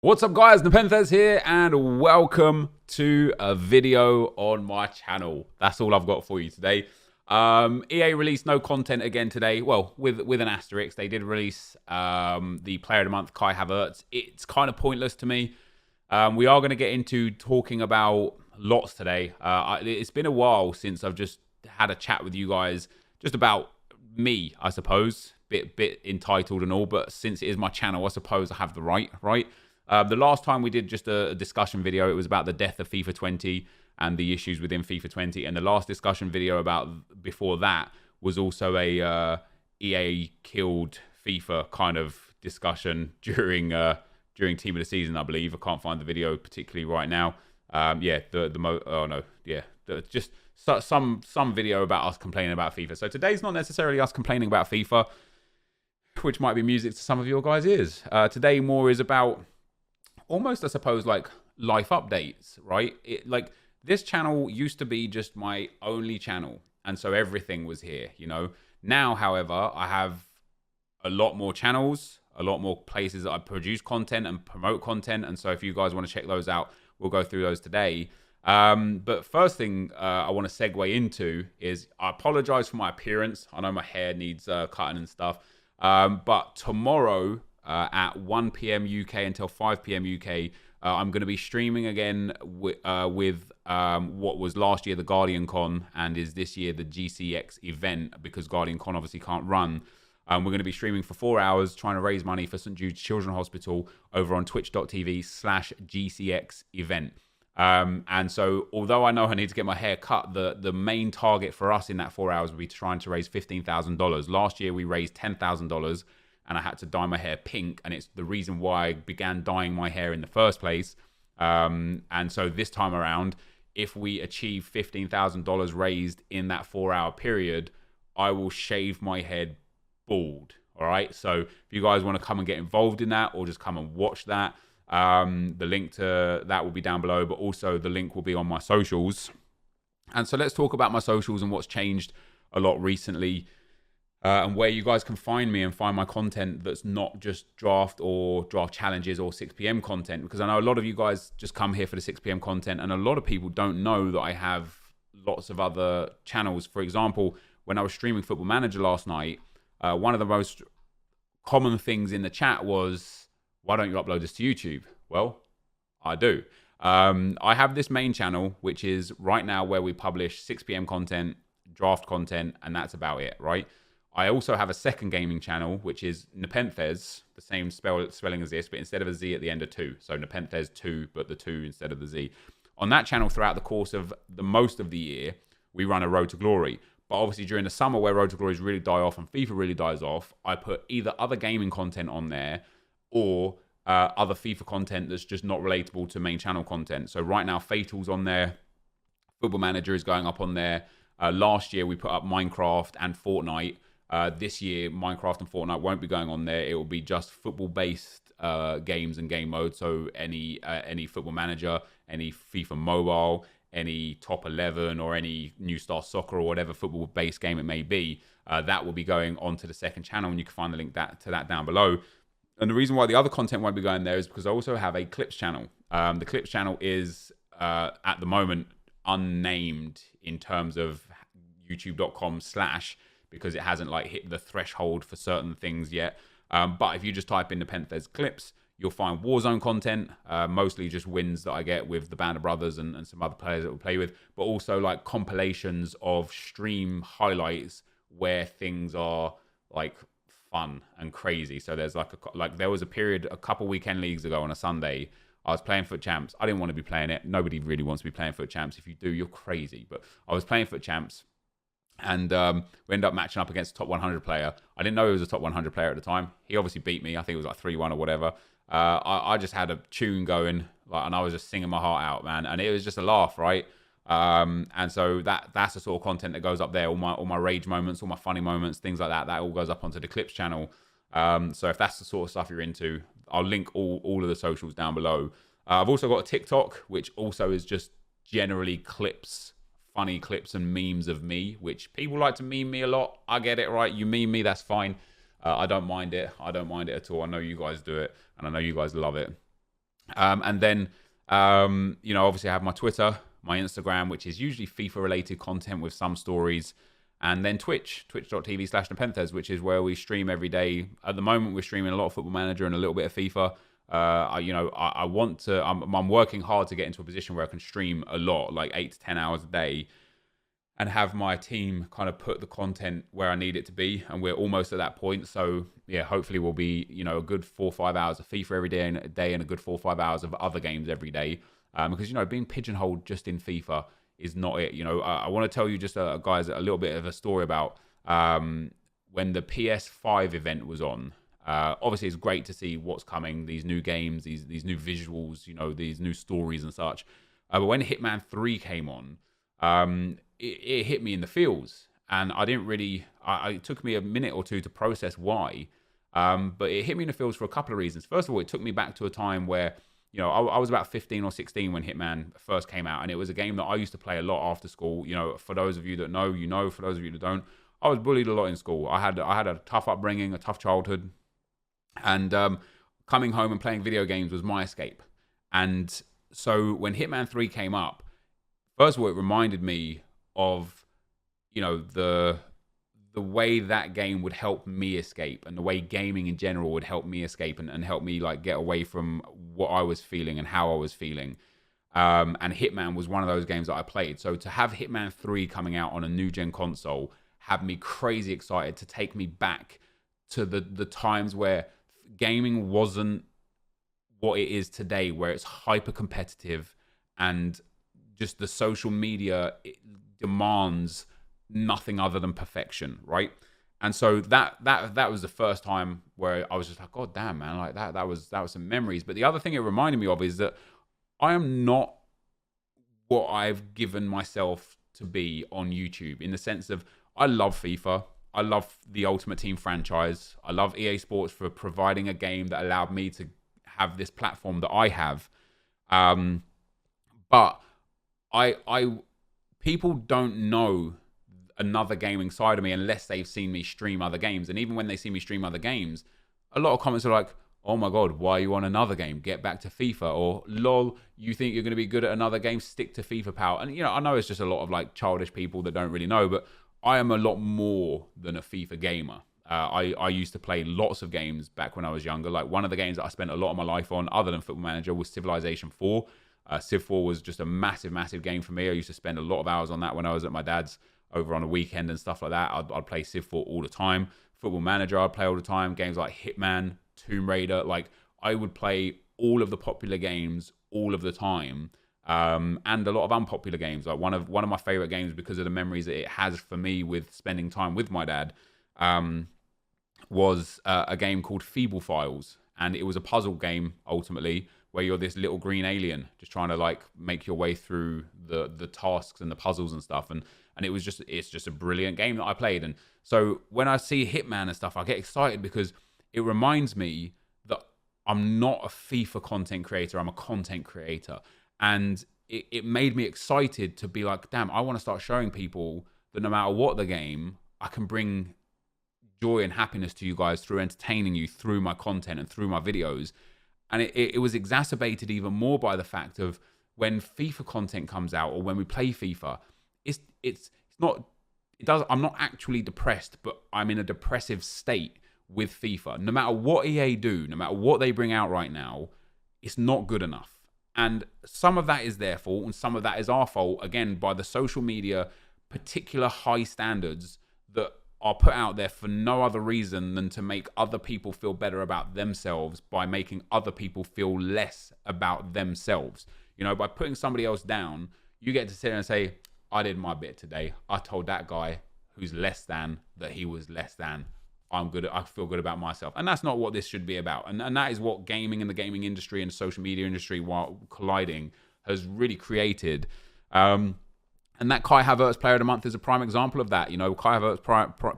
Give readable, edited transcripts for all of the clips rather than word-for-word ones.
What's up guys, NepentheZ here and welcome to a video on my channel. That's all I've got for you today. EA released no content again today. Well, with an asterisk. They did release the Player of the Month, Kai Havertz. It's kind of pointless to me. We are going to get into talking about lots today. It's been a while since I've just had a chat with you guys just about me, I suppose. Bit entitled and all, but since it is my channel, I suppose I have the right? The last time we did just a discussion video, it was about the death of FIFA 20 and the issues within FIFA 20. And the last discussion video before that was also a EA killed FIFA kind of discussion during Team of the Season, I believe. I can't find the video particularly right now. Just some video about us complaining about FIFA. So today's not necessarily us complaining about FIFA, which might be music to some of your guys' ears. Today more is about almost, I suppose, like life updates, right? Like this channel used to be just my only channel, and so everything was here, you know. Now, however, I have a lot more channels, a lot more places that I produce content and promote content, and so if you guys want to check those out, we'll go through those today. But first thing I want to segue into is I apologize for my appearance. I know my hair needs cutting and stuff, but tomorrow at 1 p.m. UK until 5 p.m. UK, I'm going to be streaming again with what was last year the Guardian Con and is this year the GCX event, because Guardian Con obviously can't run. We're going to be streaming for 4 hours trying to raise money for St. Jude's Children's Hospital over on twitch.tv/GCX event. And so although I know I need to get my hair cut, the main target for us in that 4 hours will be trying to raise $15,000. Last year we raised $10,000. And I had to dye my hair pink, and it's the reason why I began dyeing my hair in the first place. And so this time around, if we achieve $15,000 raised in that 4 hour period, I will shave my head bald. All right. So if you guys want to come and get involved in that, or just come and watch that, the link to that will be down below, but also the link will be on my socials. And so let's talk about my socials and what's changed a lot recently. And where you guys can find me and find my content that's not just draft or draft challenges or 6 p.m. content, because I know a lot of you guys just come here for the 6 p.m. content, and a lot of people don't know that I have lots of other channels. For example, when I was streaming Football Manager last night, one of the most common things in the chat was, why don't you upload this to YouTube? Well, I do. I have this main channel, which is right now where we publish 6 p.m. content, draft content, and that's about it, right? I also have a second gaming channel, which is NepentheZ, the same spelling as this, but instead of a Z at the end of 2. So NepentheZ 2, but the 2 instead of the Z. On that channel, throughout the course of the most of the year, we run a Road to Glory. But obviously during the summer where Road to Glories really die off and FIFA really dies off, I put either other gaming content on there or other FIFA content that's just not relatable to main channel content. So right now, Fatal's on there. Football Manager is going up on there. Last year, we put up Minecraft and Fortnite. This year, Minecraft and Fortnite won't be going on there. It will be just football-based games and game modes. So any Football Manager, any FIFA Mobile, any Top 11, or any New Star Soccer or whatever football-based game it may be, that will be going onto the second channel, and you can find the link to that down below. And the reason why the other content won't be going there is because I also have a Clips channel. The Clips channel is, at the moment, unnamed in terms of youtube.com/ because it hasn't like hit the threshold for certain things yet. But if you just type in NepentheZ Clips, you'll find Warzone content, mostly just wins that I get with the Band of Brothers and some other players that we'll play with, but also like compilations of stream highlights where things are like fun and crazy. So there's like there was a period a couple weekend leagues ago on a Sunday, I was playing Foot Champs. I didn't want to be playing it. Nobody really wants to be playing Foot Champs. If you do, you're crazy. But I was playing Foot Champs. And we ended up matching up against a top 100 player. I didn't know he was a top 100 player at the time. He obviously beat me. I think it was like 3-1 or whatever. I just had a tune going, and I was just singing my heart out, man. And it was just a laugh, right? And so that's the sort of content that goes up there. All my rage moments, all my funny moments, things like that. That all goes up onto the Clips channel. So if that's the sort of stuff you're into, I'll link all of the socials down below. I've also got a TikTok, which also is just generally clips, funny clips and memes of me, which people like to meme me a lot. I get it, right? You meme me, that's fine. I don't mind it. I don't mind it at all. I know you guys do it, and I know you guys love it. And then, obviously I have my Twitter, my Instagram, which is usually FIFA-related content with some stories. And then twitch.tv/NepentheZ, which is where we stream every day. At the moment, we're streaming a lot of Football Manager and a little bit of FIFA. I want to. I'm working hard to get into a position where I can stream a lot, like 8 to 10 hours a day, and have my team kind of put the content where I need it to be. And we're almost at that point. So yeah, hopefully we'll be, a good 4 or 5 hours of FIFA every day and a good 4 or 5 hours of other games every day. Because, being pigeonholed just in FIFA is not it. I want to tell you just, guys, a little bit of a story about when the PS5 event was on. Obviously, it's great to see what's coming, these new games, these new visuals, these new stories and such. But when Hitman 3 came on, it hit me in the feels, and I didn't really. It took me a minute or two to process why, but it hit me in the feels for a couple of reasons. First of all, it took me back to a time where I was about 15 or 16 when Hitman first came out, and it was a game that I used to play a lot after school. For those of you that know, for those of you that don't, I was bullied a lot in school. I had a tough upbringing, a tough childhood, and coming home and playing video games was my escape. And so when Hitman 3 came up, first of all, it reminded me of the way that game would help me escape, and the way gaming in general would help me escape and help me like get away from what I was feeling and how I was feeling. And Hitman was one of those games that I played. So to have Hitman 3 coming out on a new gen console had me crazy excited, to take me back to the times where gaming wasn't what it is today, where it's hyper competitive and just the social media demands nothing other than perfection, right? And so that was the first time where I was just like, God damn, man, like that was some memories. But the other thing it reminded me of is that I am not what I've given myself to be on YouTube, in the sense of I love FIFA. I love the Ultimate Team franchise. I love EA Sports for providing a game that allowed me to have this platform that I have. But people don't know another gaming side of me unless they've seen me stream other games. And even when they see me stream other games, a lot of comments are like, oh my God, why are you on another game? Get back to FIFA. Or lol, you think you're going to be good at another game? Stick to FIFA, pal. And I know it's just a lot of like childish people that don't really know, but I am a lot more than a FIFA gamer. I used to play lots of games back when I was younger. Like one of the games that I spent a lot of my life on, other than Football Manager, was Civilization 4. Civ 4 was just a massive, massive game for me. I used to spend a lot of hours on that when I was at my dad's over on a weekend and stuff like that. I'd play Civ 4 all the time. Football Manager, I'd play all the time. Games like Hitman, Tomb Raider, like I would play all of the popular games all of the time. And a lot of unpopular games. Like one of my favorite games, because of the memories that it has for me with spending time with my dad, was a game called Feeble Files. And it was a puzzle game, ultimately, where you're this little green alien just trying to like make your way through the tasks and the puzzles and stuff. And it's just a brilliant game that I played. And so when I see Hitman and stuff, I get excited because it reminds me that I'm not a FIFA content creator. I'm a content creator. And it made me excited to be like, damn, I want to start showing people that no matter what the game, I can bring joy and happiness to you guys through entertaining you through my content and through my videos. And it was exacerbated even more by the fact of when FIFA content comes out, or when we play FIFA, I'm not actually depressed, but I'm in a depressive state with FIFA. No matter what EA do, no matter what they bring out right now, it's not good enough. And some of that is their fault, and some of that is our fault, again, by the social media, particular high standards that are put out there for no other reason than to make other people feel better about themselves by making other people feel less about themselves. By putting somebody else down, you get to sit there and say, I did my bit today. I told that guy who's less than that he was less than. I feel good about myself. And that's not what this should be about. And that is what gaming and the gaming industry and the social media industry, while colliding, has really created. And that Kai Havertz Player of the Month is a prime example of that. Kai Havertz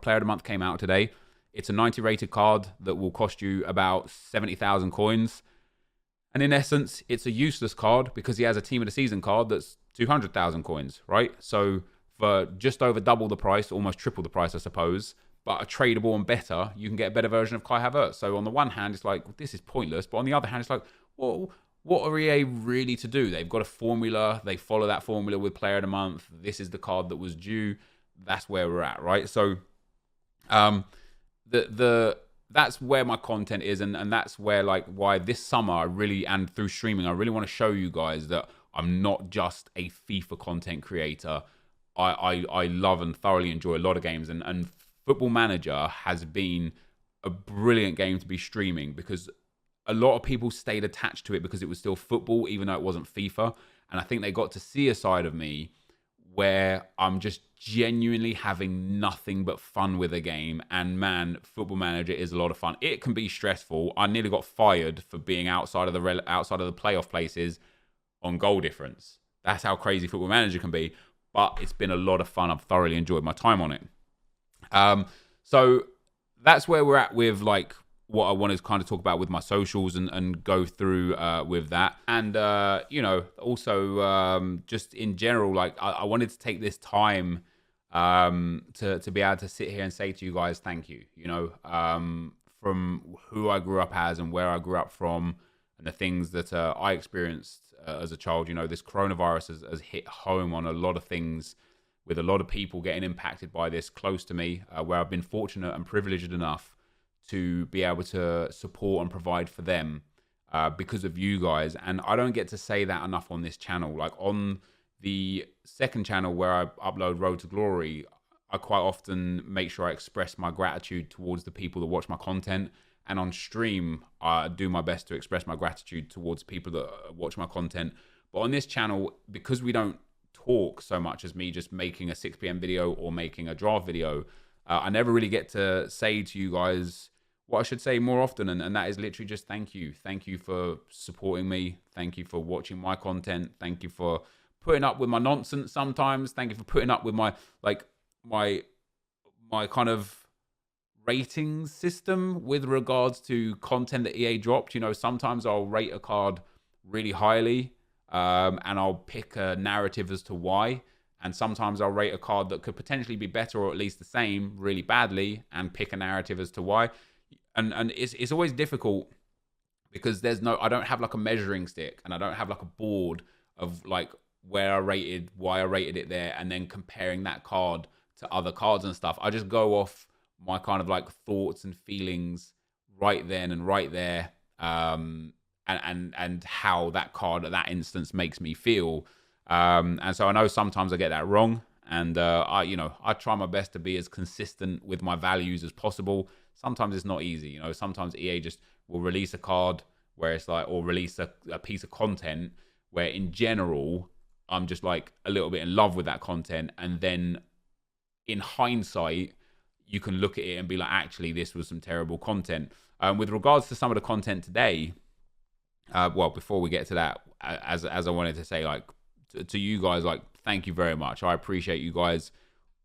Player of the Month came out today. It's a 90 rated card that will cost you about 70,000 coins. And in essence, it's a useless card because he has a Team of the Season card that's 200,000 coins, right? So for just over double the price, almost triple the price, I suppose, but a tradable and better, you can get a better version of Kai Havertz. So on the one hand, it's like, this is pointless. But on the other hand, it's like, well, what are EA really to do? They've got a formula. They follow that formula with Player of the Month. This is the card that was due. That's where we're at, right? So, that's where my content is, and that's where, like, why this summer I really, and through streaming, I really want to show you guys that I'm not just a FIFA content creator. I love and thoroughly enjoy a lot of games, and Football Manager has been a brilliant game to be streaming because a lot of people stayed attached to it because it was still football, even though it wasn't FIFA. And I think they got to see a side of me where I'm just genuinely having nothing but fun with a game. And man, Football Manager is a lot of fun. It can be stressful. I nearly got fired for being outside of the playoff places on goal difference. That's how crazy Football Manager can be. But it's been a lot of fun. I've thoroughly enjoyed my time on it. So that's where we're at with, like, what I want to kind of talk about with my socials and go through with that. And, also just in general, like, I wanted to take this time to be able to sit here and say to you guys, thank you, from who I grew up as and where I grew up from and the things that I experienced as a child. This coronavirus has hit home on a lot of things, with a lot of people getting impacted by this close to me, where I've been fortunate and privileged enough to be able to support and provide for them because of you guys. And I don't get to say that enough on this channel. Like, on the second channel where I upload Road to Glory, I quite often make sure I express my gratitude towards the people that watch my content. And on stream, I do my best to express my gratitude towards people that watch my content. But on this channel, because we don't talk so much as me just making a 6 p.m. video or making a draft video, I never really get to say to you guys what I should say more often, and that is literally just thank you. Thank you for supporting me. Thank you for watching my content. Thank you for putting up with my nonsense sometimes. Thank you for putting up with my kind of ratings system with regards to content that EA dropped. Sometimes I'll rate a card really highly, and I'll pick a narrative as to why. And sometimes I'll rate a card that could potentially be better or at least the same really badly and pick a narrative as to why. And it's always difficult because I don't have like a measuring stick, and I don't have like a board of like where I rated, why I rated it there, and then comparing that card to other cards and stuff. I just go off my kind of like thoughts and feelings right then and right there, and how that card at that instance makes me feel. And so I know sometimes I get that wrong, and I try my best to be as consistent with my values as possible. Sometimes it's not easy. Sometimes EA just will release a card where it's like, or release a piece of content where in general I'm just like a little bit in love with that content, and then in hindsight you can look at it and be like, actually this was some terrible content. With regards to some of the content today, before we get to that, as I wanted to say, like, to you guys, like, thank you very much. I appreciate you guys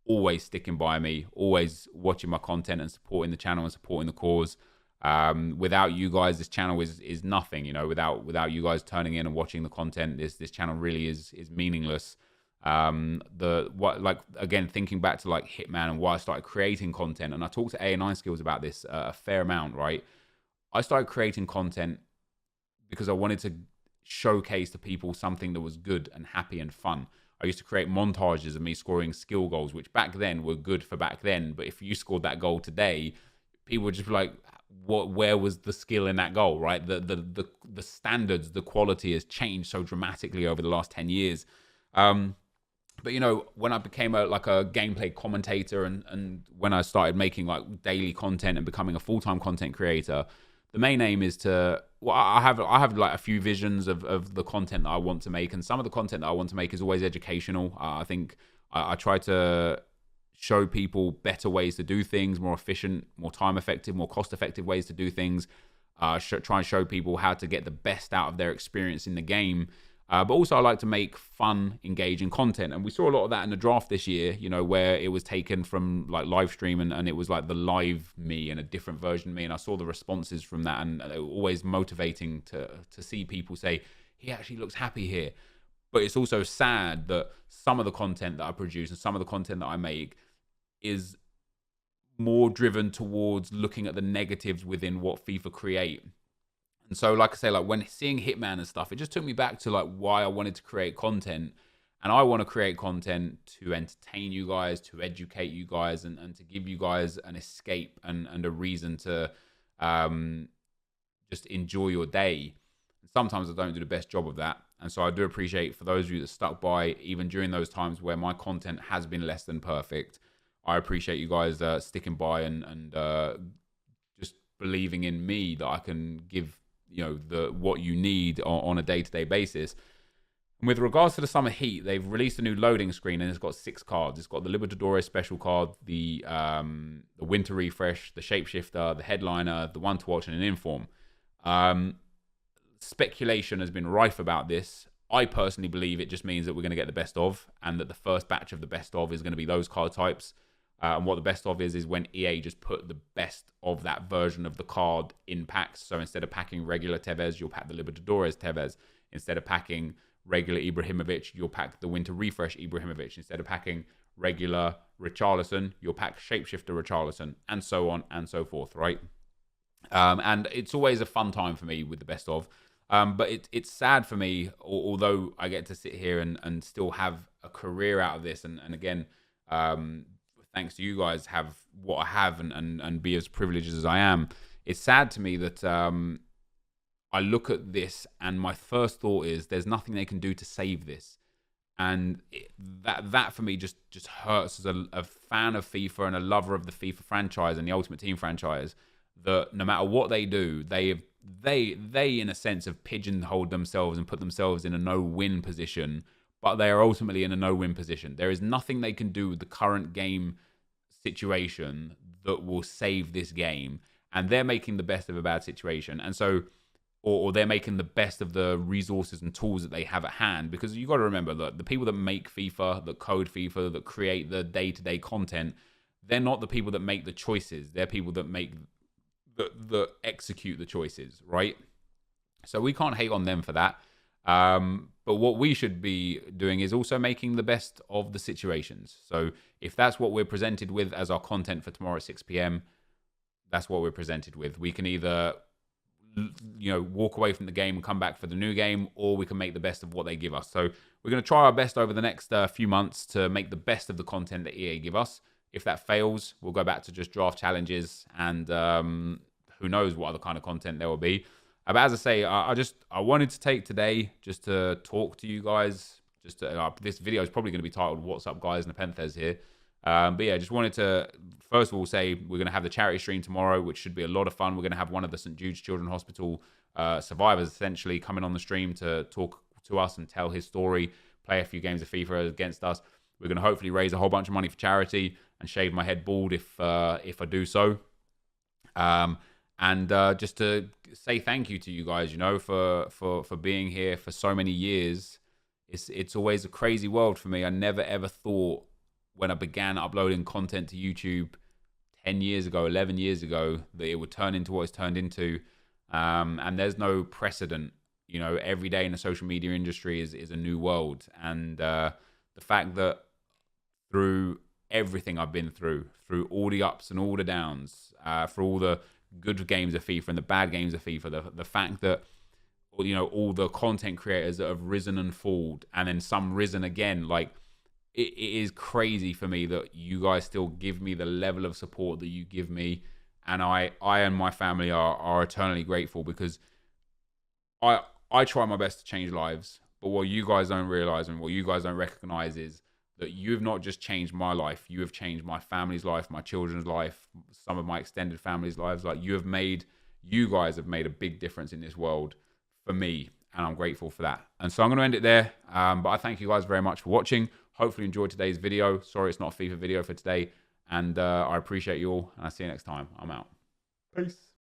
always sticking by me, always watching my content and supporting the channel and supporting the cause. Without you guys, this channel is nothing. Without you guys turning in and watching the content, this channel really is meaningless. Again, thinking back to like Hitman and why I started creating content, and I talked to A9 Skills about this a fair amount, right? I started creating content because I wanted to showcase to people something that was good and happy and fun. I used to create montages of me scoring skill goals, which back then were good for back then. But if you scored that goal today, people would just be like, where was the skill in that goal, right? The standards, the quality has changed so dramatically over the last 10 years. But when I became a gameplay commentator, and when I started making like daily content and becoming a full-time content creator, the main aim is to, I have like a few visions of the content that I want to make, and some of the content that I want to make is always educational. I think I try to show people better ways to do things, more efficient, more time effective, more cost effective ways to do things. Try and show people how to get the best out of their experience in the game. But also I like to make fun, engaging content. And we saw a lot of that in the draft this year, where it was taken from like live stream, and it was like the live me and a different version of me. And I saw the responses from that, and it was always motivating to see people say, he actually looks happy here. But it's also sad that some of the content that I produce and some of the content that I make is more driven towards looking at the negatives within what FIFA create. And so, like I say, like when seeing Hitman and stuff, it just took me back to like why I wanted to create content. And I want to create content to entertain you guys, to educate you guys, and to give you guys an escape and a reason to um, just enjoy your day. And sometimes I don't do the best job of that. And so I do appreciate for those of you that stuck by, even during those times where my content has been less than perfect. I appreciate you guys sticking by and just believing in me that I can give the what you need on a day-to-day basis. And with regards to the Summer Heat, they've released a new loading screen and it's got 6 cards. It's got the Libertadores special card, the Winter Refresh, the Shapeshifter, the Headliner, the One to Watch, and an Inform. Speculation has been rife about this. I personally believe it just means that we're going to get the best of, and that the first batch of the best of is going to be those card types. And what the best of is when EA just put the best of that version of the card in packs. So instead of packing regular Tevez, you'll pack the Libertadores Tevez. Instead of packing regular Ibrahimovic, you'll pack the Winter Refresh Ibrahimovic. Instead of packing regular Richarlison, you'll pack Shapeshifter Richarlison, and so on and so forth, right? And it's always a fun time for me with the best of. But it's sad for me, although I get to sit here and still have a career out of this. And again, thanks to you guys, have what I have and be as privileged as I am. It's sad to me that I look at this and my first thought is there's nothing they can do to save this. And that for me just hurts as a fan of FIFA and a lover of the FIFA franchise and the Ultimate Team franchise, that no matter what they do, they in a sense have pigeonholed themselves and put themselves in a no-win position, but they are ultimately in a no-win position. There is nothing they can do with the current game situation that will save this game, and they're making the best of a bad situation. And so, or they're making the best of the resources and tools that they have at hand, because you got to remember that the people that make FIFA, that code FIFA, that create the day-to-day content, they're not the people that make the choices. They're people that make that execute the choices, right? So we can't hate on them for that. But what we should be doing is also making the best of the situations. So if that's what we're presented with as our content for tomorrow at 6 p.m., that's what we're presented with. We can either walk away from the game and come back for the new game, or we can make the best of what they give us. So we're going to try our best over the next few months to make the best of the content that EA give us. If that fails, we'll go back to just draft challenges and who knows what other kind of content there will be. But as I say, I wanted to take today just to talk to you guys. This video is probably going to be titled "What's Up, Guys?" NepentheZ here. But yeah, just wanted to first of all say we're going to have the charity stream tomorrow, which should be a lot of fun. We're going to have one of the St. Jude's Children's Hospital survivors essentially coming on the stream to talk to us and tell his story, play a few games of FIFA against us. We're going to hopefully raise a whole bunch of money for charity and shave my head bald if I do so. And just to say thank you to you guys, for being here for so many years. It's always a crazy world for me. I never ever thought when I began uploading content to YouTube 10 years ago, 11 years ago, that it would turn into what it's turned into. And there's no precedent. Every day in the social media industry is a new world. And the fact that through everything I've been through all the ups and all the downs, for all the good games of FIFA and the bad games of FIFA, the fact that all the content creators that have risen and fallen, and then some risen again, like it is crazy for me that you guys still give me the level of support that you give me, and I and my family are eternally grateful, because I try my best to change lives, but what you guys don't realize and what you guys don't recognize is that you've not just changed my life, you have changed my family's life, my children's life, some of my extended family's lives. Like you guys have made a big difference in this world for me, and I'm grateful for that. And so I'm going to end it there. But I thank you guys very much for watching. Hopefully you enjoyed today's video. Sorry it's not a FIFA video for today. And I appreciate you all, and I'll see you next time. I'm out. Peace.